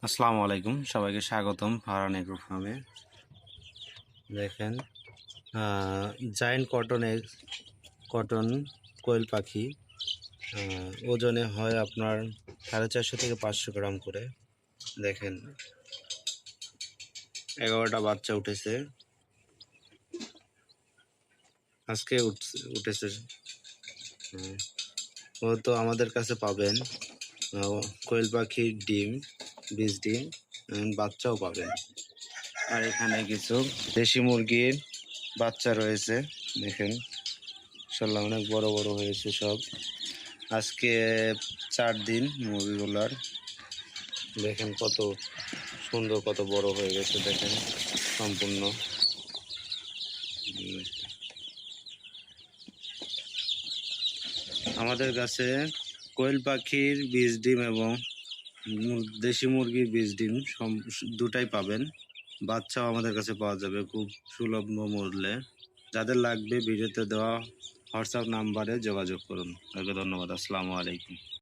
আসসালামু আলাইকুম, সবাইকে স্বাগতম ফারহান এগ্রো ফার্মে। দেখেন জায়েন্ট কটন কোয়েল পাখি ওজনে হয় আপনার 450 থেকে 500 গ্রাম করে। দেখেন 11টা বাচ্চা উঠেছে, আজকে উঠেছে। ও তো আমাদের কাছে পাবেন কোয়েল পাখির ডিম, বীজ ডিম, বাচ্চাও পাবেন। আর এখানে কিছু দেশি মুরগির বাচ্চা রয়েছে। দেখেন ইনশাল্লাহ অনেক বড় বড় হয়েছে সব। আজকে 4 দিন মুরগিগুলার। দেখেন কত সুন্দর, কত বড় হয়ে গেছে। দেখেন সম্পূর্ণ। আমাদের কাছে কোয়েল পাখির বীজ ডিম এবং দেশি মুরগির বীজ ডিম দুটাই পাবেন। বাচ্চাও আমাদের কাছে পাওয়া যাবে খুব সুলভ মূল্যে। যাদের লাগবে ভিডিওতে দেওয়া হোয়াটসঅ্যাপ নাম্বারে যোগাযোগ করুন। ধন্যবাদ। আসসালামু আলাইকুম।